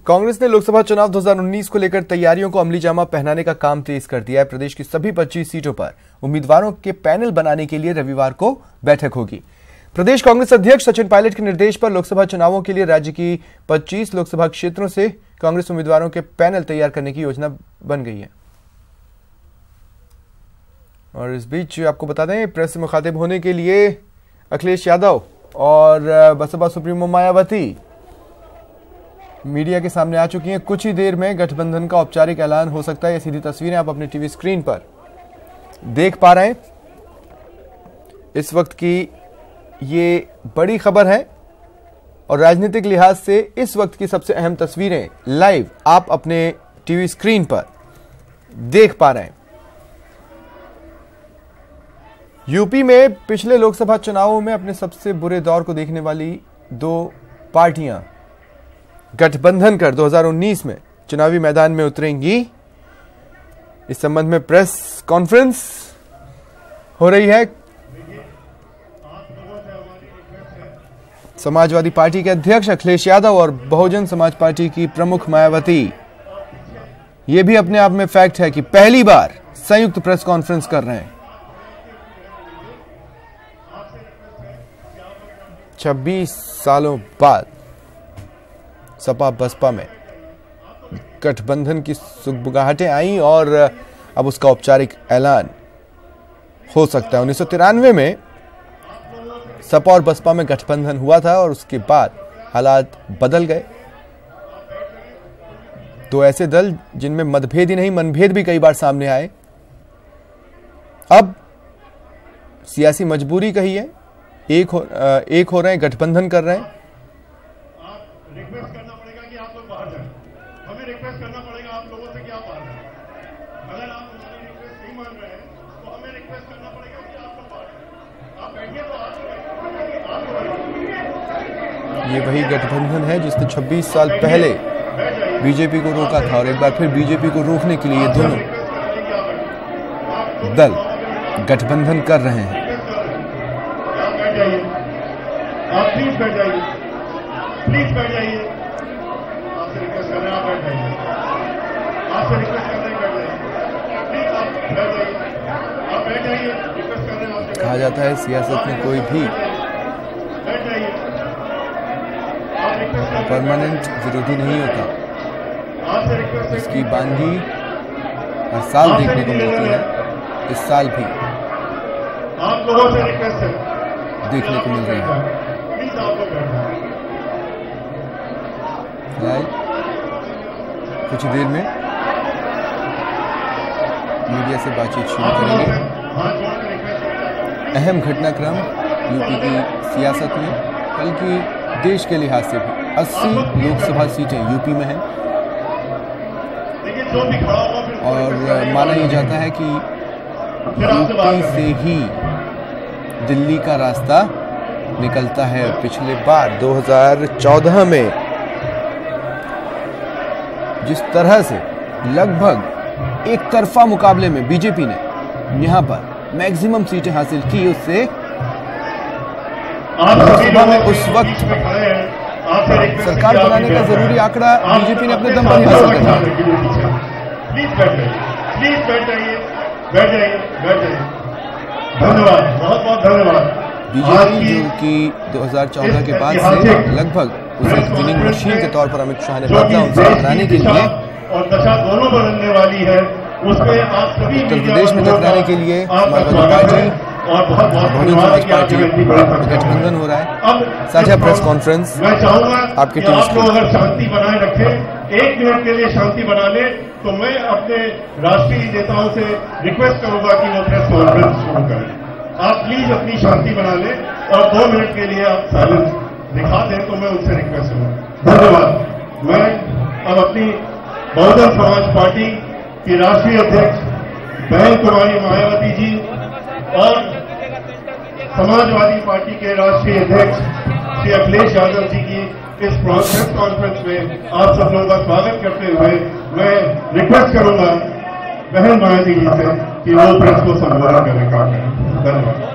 कांग्रेस ने लोकसभा चुनाव 2019 को लेकर तैयारियों को अमली जामा पहनाने का काम तेज कर दिया है। प्रदेश की सभी 25 सीटों पर उम्मीदवारों के पैनल बनाने के लिए रविवार को बैठक होगी। प्रदेश कांग्रेस अध्यक्ष सचिन पायलट के निर्देश पर लोकसभा चुनावों के लिए राज्य की 25 लोकसभा क्षेत्रों से कांग्रेस उम्मीदवारों के पैनल तैयार करने की योजना बन गई है। और इस बीच आपको बता दें, प्रेस से मुखातिब होने के लिए अखिलेश यादव और बसपा सुप्रीमो मायावती मीडिया के सामने आ चुकी हैं। कुछ ही देर में गठबंधन का औपचारिक ऐलान हो सकता है। ये सीधी तस्वीरें आप अपने टीवी स्क्रीन पर देख पा रहे हैं। इस वक्त की ये बड़ी खबर है और राजनीतिक लिहाज से इस वक्त की सबसे अहम तस्वीरें लाइव आप अपने टीवी स्क्रीन पर देख पा रहे हैं। यूपी में पिछले लोकसभा चुनावों में अपने सबसे बुरे दौर को देखने वाली दो पार्टियां गठबंधन कर 2019 में चुनावी मैदान में उतरेंगी। इस संबंध में प्रेस कॉन्फ्रेंस हो रही है। समाजवादी पार्टी के अध्यक्ष अखिलेश यादव और बहुजन समाज पार्टी की प्रमुख मायावती, यह भी अपने आप में फैक्ट है कि पहली बार संयुक्त प्रेस कॉन्फ्रेंस कर रहे हैं। 26 सालों बाद सपा बसपा में गठबंधन की सुगबुगाहटें आई और अब उसका औपचारिक ऐलान हो सकता है। 1993 में सपा और बसपा में गठबंधन हुआ था और उसके बाद हालात बदल गए। तो ऐसे दल जिनमें मतभेद ही नहीं मनभेद भी कई बार सामने आए, अब सियासी मजबूरी कही है, एक हो रहे हैं, गठबंधन कर रहे हैं। रिक्वेस्ट करना पड़ेगा कि आप लोग बाहर जाएं। हमें रिक्वेस्ट करना पड़ेगा आप लोगों से कि आप बाहर जाएं। अगर आप हमारी रिक्वेस्ट नहीं मान रहे हैं तो हमें रिक्वेस्ट करना पड़ेगा कि आप लोग बाहर जाएं। आप बैठिए तो आप ये वही गठबंधन है जिसने 26 साल पहले बीजेपी को रोका था और एक बार फिर बीजेपी को रोकने के लिए ये दोनों दल गठबंधन कर रहे हैं। आप प्लीज बैठ जाइए, प्लीज बैठ जाइए। आपसे रिक्वेस्ट कर रहे हैं, आप बैठ जाइए। आपसे रिक्वेस्ट कर रहे हैं, बैठ जाइए। प्लीज आप बैठ जाइए, आप बैठ जाइए। रिक्वेस्ट कर रहे हैं आपसे। कहा जाता है सियासत में कोई भी बैठ जाइए। आप रिक्वेस्ट परमानेंट विरोधी नहीं होता। आपसे रिक्वेस्ट इसकी बानगी हर साल देखने को मिलती है। इस साल भी आप लोगों से रिक्वेस्ट है, देखने को मिल रही है। प्लीज आप लोग बैठ जाइए। कुछ देर में मीडिया से बातचीत शुरू करेंगे। अहम घटनाक्रम यूपी की सियासत में, बल्कि देश के लिहाज से भी 80 लोकसभा सीटें यूपी में हैं और माना यह जाता है कि यूपी से ही दिल्ली का रास्ता निकलता है। पिछले बार 2014 में जिस तरह से लगभग एक तरफा मुकाबले में बीजेपी ने यहां पर मैक्सिमम सीटें हासिल की, उससे लोकसभा में उस वक्त सरकार बनाने का जरूरी आंकड़ा बीजेपी ने अपने दम पर हासिल कर लिया। प्लीज बैठ जाइए, प्लीज बैठ जाइए, बैठ जाइए, बैठ जाइए। धन्यवाद, बहुत बहुत धन्यवाद। बीजेपी जो कि 2014 के बाद से लगभग उसे एक विनिंग मशीन के तौर पर अमित शाह ने बदला, उनसे टकराने के लिए और दशा दोनों बदलने वाली है। उसमें आप सभी उत्तर प्रदेश में टकराने के लिए समाजवादी पार्टी और बहुजन समाज पार्टी गठबंधन हो रहा है। साझा प्रेस कॉन्फ्रेंस मैं चाहूंगा आपके कि आप लोग अगर शांति बनाए रखें, 1 मिनट के लिए शांति बना ले, तो मैं अपने राष्ट्रीय नेताओं से रिक्वेस्ट करूंगा कि वो प्रेस कॉन्फ्रेंस शुरू करें। आप प्लीज अपनी शांति बना लें और 2 मिनट के लिए आप साइलेंस दिखा दें, तो मैं उनसे रिक्वेस्ट करूंगा। धन्यवाद। मैं अब अपनी बहुजन समाज पार्टी की राष्ट्रीय अध्यक्ष बहन कुमारी मायावती जी और समाजवादी पार्टी के राष्ट्रीय अध्यक्ष श्री अखिलेश यादव जी की इस प्रेस कॉन्फ्रेंस में आप सब लोगों का स्वागत करते हुए मैं रिक्वेस्ट करूंगा बहन मायावती जी से कि वो प्रेस को संबोधित करने का करें। धन्यवाद।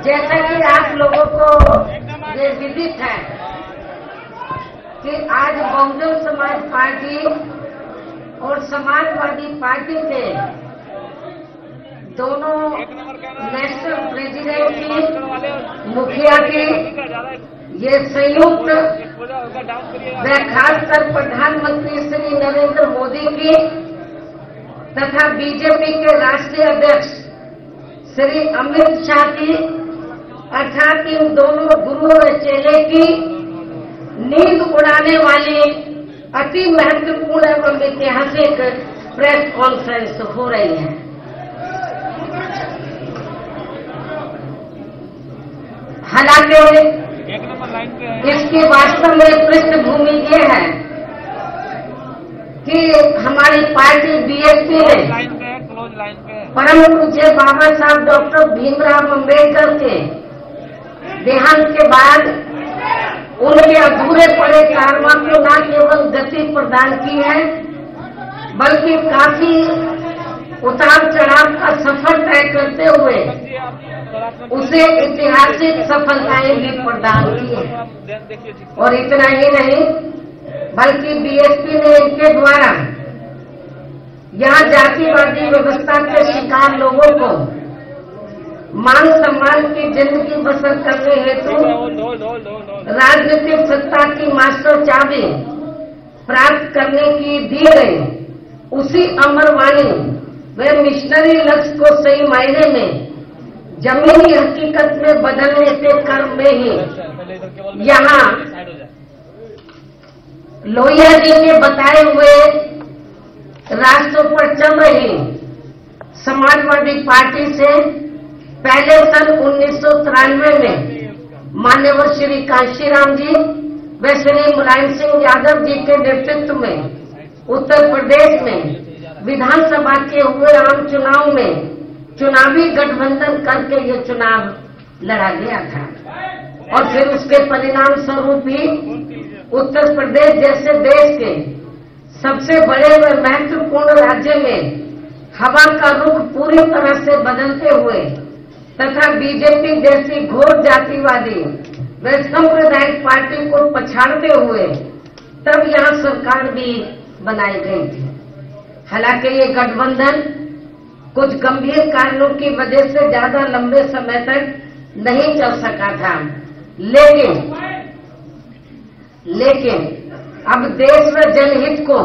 जैसा कि आप लोगों को ये विदित है कि आज बहुजन समाज पार्टी और समाजवादी पार्टी के दोनों नेशनल प्रेसिडेंट की, मुखिया की, ये संयुक्त व खासकर प्रधानमंत्री श्री नरेंद्र मोदी की तथा बीजेपी के राष्ट्रीय अध्यक्ष श्री अमित शाह की, अर्थात इन दोनों गुरुओं व चेले की नींद उड़ाने वाली अति महत्वपूर्ण एवं ऐतिहासिक प्रेस कॉन्फ्रेंस हो रही है। हालांकि इसकी वास्तव में पृष्ठभूमि ये है कि हमारी पार्टी बीएसपी ने परम पूज्य बाबा साहब डॉक्टर भीमराव अम्बेडकर के देहांत के बाद उनके अधूरे पड़े कारवां को न केवल गति प्रदान की है, बल्कि काफी उतार चढ़ाव का सफर तय करते हुए उसे ऐतिहासिक सफलताएं भी प्रदान की है। और इतना ही नहीं, बल्कि बीएसपी ने इनके द्वारा यहाँ जातिवादी व्यवस्था के शिकार लोगों को मान सम्मान की जिंदगी बसर करने हेतु राजनीतिक सत्ता की मास्टर चाबी प्राप्त करने की दी गई उसी अमरवाणी व मिशनरी लक्ष्य को सही मायने में जमीनी हकीकत में बदलने के क्रम में ही यहाँ लोहिया जी के बताए हुए रास्तों पर चल रही समाजवादी पार्टी से पहले सन 1993 में मान्यवर श्री कांशीराम जी व श्री मुलायम सिंह यादव जी के नेतृत्व में उत्तर प्रदेश में विधानसभा के हुए आम चुनाव में चुनावी गठबंधन करके ये चुनाव लड़ा गया था। और फिर उसके परिणाम स्वरूप ही उत्तर प्रदेश जैसे देश के सबसे बड़े व महत्वपूर्ण राज्य में हवा का रुख पूरी तरह से बदलते हुए तथा बीजेपी जैसी घोर जातिवादी व सांप्रदायिक पार्टी को पछाड़ते हुए तब यहाँ सरकार भी बनाई गई थी। हालांकि ये गठबंधन कुछ गंभीर कारणों की वजह से ज्यादा लंबे समय तक नहीं चल सका था, लेकिन अब देश व जनहित को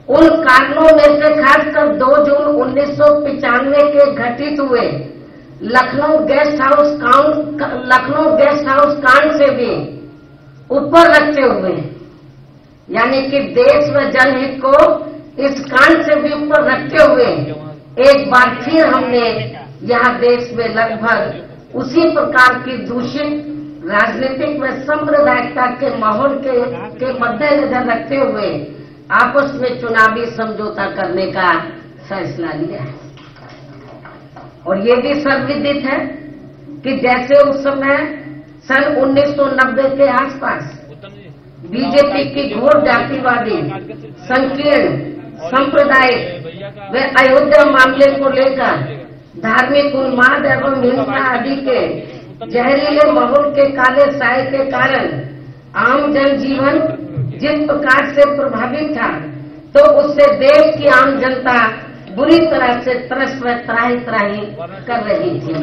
उन कारणों में से खासकर 2 जून 1995 के घटित हुए लखनऊ गेस्ट हाउस कांड से भी ऊपर रखते हुए, यानी कि देश व जनहित को इस कांड से भी ऊपर रखते हुए एक बार फिर हमने यहाँ देश में लगभग उसी प्रकार की दूषित राजनीतिक व सांप्रदायिकता के माहौल के मद्देनजर रखते हुए आपस में चुनावी समझौता करने का फैसला लिया है। और ये भी सर्वविदित है कि जैसे उस समय सन 1990 के आसपास बीजेपी की घोर जातिवादी, संकीर्ण, सांप्रदायिक व अयोध्या मामले को लेकर धार्मिक उन्माद एवं हिंसा आदि के जहरीले माहौल के काले साए के कारण आम जनजीवन जिस प्रकार से प्रभावित था, तो उससे देश की आम जनता बुरी तरह से त्रस्त व त्राही कर रही थी।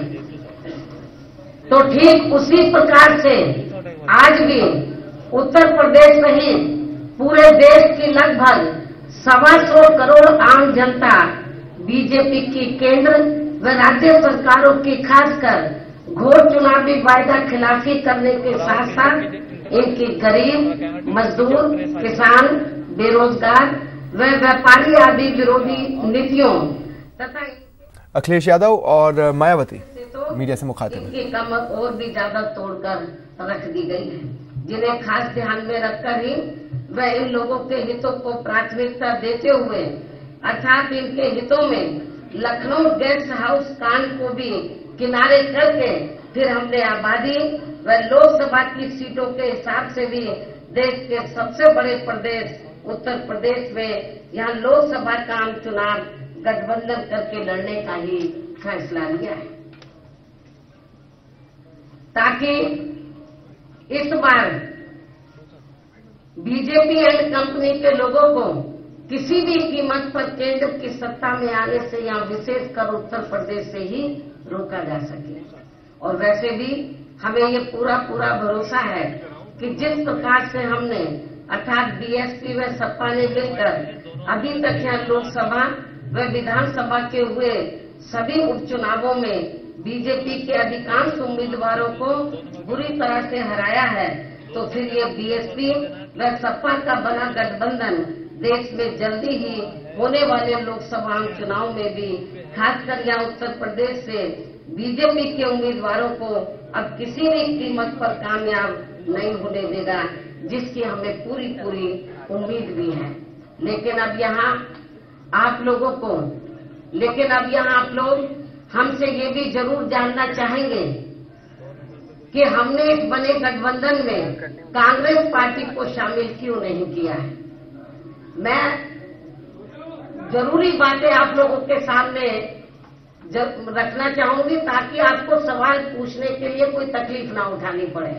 तो ठीक उसी प्रकार से आज भी उत्तर प्रदेश सहित पूरे देश की लगभग 125 करोड़ आम जनता बीजेपी की केंद्र व राज्य सरकारों की खासकर घोर चुनावी वायदा खिलाफी करने के साथ साथ इनकी गरीब, मजदूर, किसान, बेरोजगार व व्यापारी आदि विरोधी नीतियों तथा अखिलेश यादव और मायावती मीडिया से मुखातिब इनकी कमर और भी ज्यादा तोड़कर रख दी गई है, जिन्हें खास ध्यान में रखकर ही वह इन लोगों के हितों को प्राथमिकता देते हुए अर्थात इनके हितों में लखनऊ गेस्ट हाउस कांड को भी किनारे करके फिर हमने आबादी व लोकसभा की सीटों के हिसाब से भी देश के सबसे बड़े प्रदेश उत्तर प्रदेश में यहाँ लोकसभा का आम चुनाव गठबंधन करके लड़ने का ही फैसला लिया है। ताकि इस बार बीजेपी एंड कंपनी के लोगों को किसी भी कीमत पर केंद्र की सत्ता में आने से या विशेषकर उत्तर प्रदेश से ही रोका जा सके। और वैसे भी हमें ये पूरा भरोसा है कि जिस प्रकार से हमने अर्थात बीएसपी व सपा ने मिलकर अभी तक यहाँ लोकसभा व विधानसभा के हुए सभी उपचुनावों में बीजेपी के अधिकांश उम्मीदवारों को बुरी तरह से हराया है, तो फिर ये बीएसपी व सपा का बना गठबंधन देश में जल्दी ही होने वाले लोकसभा चुनाव में भी खासकर यहाँ उत्तर प्रदेश से बीजेपी के उम्मीदवारों को अब किसी भी कीमत पर कामयाब नहीं होने देगा, जिसकी हमें पूरी उम्मीद भी है। लेकिन अब यहाँ आप लोग हमसे ये भी जरूर जानना चाहेंगे कि हमने इस बने गठबंधन में कांग्रेस पार्टी को शामिल क्यों नहीं किया है। मैं जरूरी बातें आप लोगों के सामने रखना चाहूंगी ताकि आपको सवाल पूछने के लिए कोई तकलीफ ना उठानी पड़े।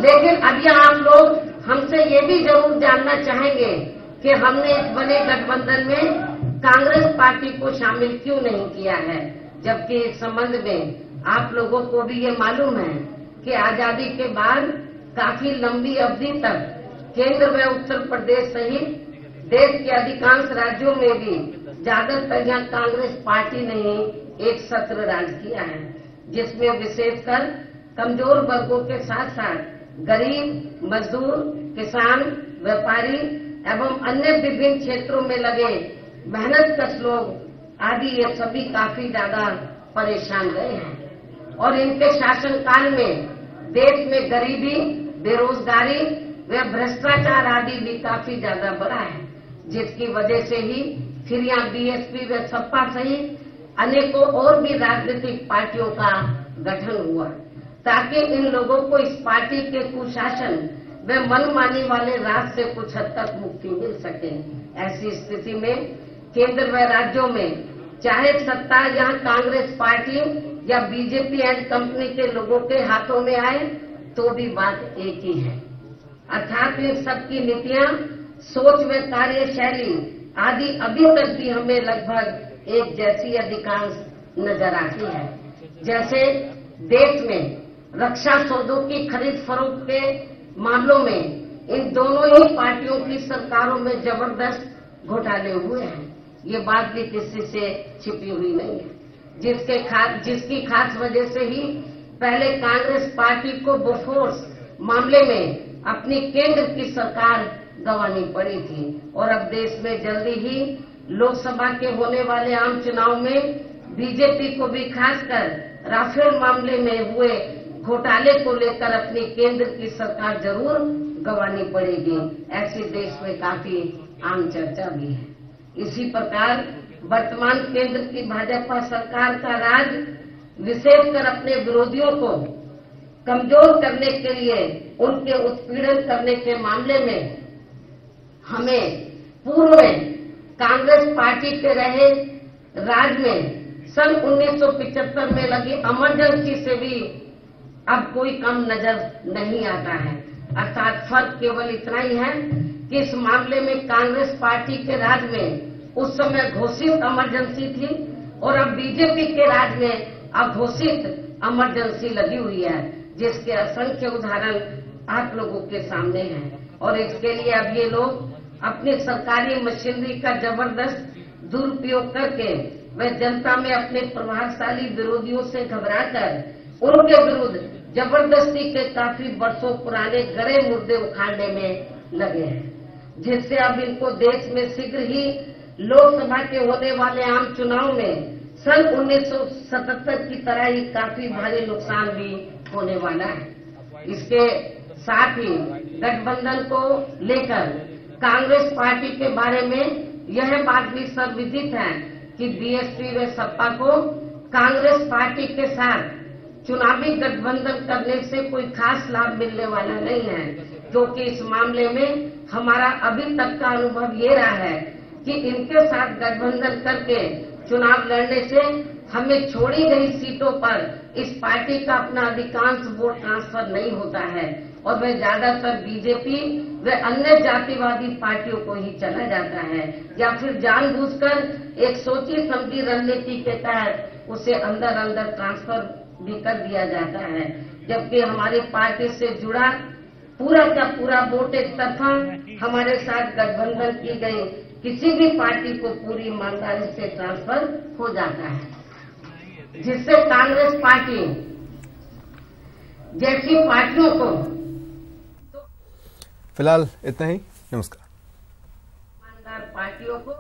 लेकिन अभी आप लोग हमसे ये भी जरूर जानना चाहेंगे कि हमने इस बने गठबंधन में कांग्रेस पार्टी को शामिल क्यों नहीं किया है, जबकि इस संबंध में आप लोगों को भी ये मालूम है कि आजादी के बाद काफी लंबी अवधि तक केंद्र व उत्तर प्रदेश सहित देश के अधिकांश राज्यों में भी ज्यादातर यहाँ कांग्रेस पार्टी ने ही एक सत्र राज किया है, जिसमें विशेषकर कमजोर वर्गों के साथ साथ गरीब, मजदूर, किसान, व्यापारी एवं अन्य विभिन्न क्षेत्रों में लगे मेहनतकश लोग आदि ये सभी काफी ज्यादा परेशान रहे हैं। और इनके शासनकाल में देश में गरीबी, बेरोजगारी व भ्रष्टाचार आदि भी काफी ज्यादा बढ़ा है, जिसकी वजह से ही फिर यहाँ बीएसपी व सपा सहित अनेकों और भी राजनीतिक पार्टियों का गठन हुआ, ताकि इन लोगों को इस पार्टी के कुशासन व मनमानी वाले राज से कुछ हद तक मुक्ति मिल सके। ऐसी स्थिति में केंद्र व राज्यों में चाहे सत्ता यहाँ कांग्रेस पार्टी या बीजेपी एंड कंपनी के लोगों के हाथों में आए तो भी बात एक ही है, अर्थात इन सबकी नीतियां, सोच व कार्यशैली आदि अभी तक भी हमें लगभग एक जैसी अधिकांश नजर आती है। जैसे देश में रक्षा सौदों की खरीद फरोख्त के मामलों में इन दोनों ही पार्टियों की सरकारों में जबरदस्त घोटाले हुए हैं, ये बात भी किसी से छिपी हुई नहीं है, जिसकी खास वजह से ही पहले कांग्रेस पार्टी को बोफोर्स मामले में अपनी केंद्र की सरकार गंवानी पड़ी थी। और अब देश में जल्दी ही लोकसभा के होने वाले आम चुनाव में बीजेपी को भी खासकर राफेल मामले में हुए घोटाले को लेकर अपनी केंद्र की सरकार जरूर गंवानी पड़ेगी, ऐसी देश में काफी आम चर्चा भी है। इसी प्रकार वर्तमान केंद्र की भाजपा सरकार का राज विशेषकर अपने विरोधियों को कमजोर करने के लिए उनके उत्पीड़न करने के मामले में हमें पूर्व में कांग्रेस पार्टी के रहे राज में सन 1975 में लगी इमरजेंसी से भी अब कोई कम नजर नहीं आता है। अर्थात फर्क केवल इतना ही है कि इस मामले में कांग्रेस पार्टी के राज में उस समय घोषित इमरजेंसी थी और अब बीजेपी के राज में अघोषित इमरजेंसी लगी हुई है, जिसके असंख्य उदाहरण आप लोगों के सामने हैं। और इसके लिए अब ये लोग अपनी सरकारी मशीनरी का जबरदस्त दुरुपयोग करके वे जनता में अपने प्रभावशाली विरोधियों से घबराकर उनके विरुद्ध जबरदस्ती के काफी वर्षों पुराने गड़े मुद्दे उखाड़ने में लगे हैं, जिससे अब इनको देश में शीघ्र ही लोकसभा के होने वाले आम चुनाव में सन 1977 की तरह ही काफी भारी नुकसान भी होने वाला है। इसके साथ ही गठबंधन को लेकर कांग्रेस पार्टी के बारे में यह बात भी सर्वविदित है कि बीएसपी व सपा को कांग्रेस पार्टी के साथ चुनावी गठबंधन करने से कोई खास लाभ मिलने वाला नहीं है, क्योंकि इस मामले में हमारा अभी तक का अनुभव ये रहा है कि इनके साथ गठबंधन करके चुनाव लड़ने से हमें छोड़ी गई सीटों पर इस पार्टी का अपना अधिकांश वोट ट्रांसफर नहीं होता है और वह ज्यादातर बीजेपी व अन्य जातिवादी पार्टियों को ही चला जाता है, या फिर जानबूझकर एक सोची समझी रणनीति के तहत उसे अंदर अंदर ट्रांसफर भी कर दिया जाता है। जबकि हमारी पार्टी से जुड़ा पूरा का पूरा वोट एक तरफा हमारे साथ गठबंधन की गई किसी भी पार्टी को पूरी ईमानदारी से ट्रांसफर हो जाता है, जिससे कांग्रेस पार्टी जैसी पार्टियों को फिलहाल इतना ही। नमस्कार। ईमानदार पार्टियों को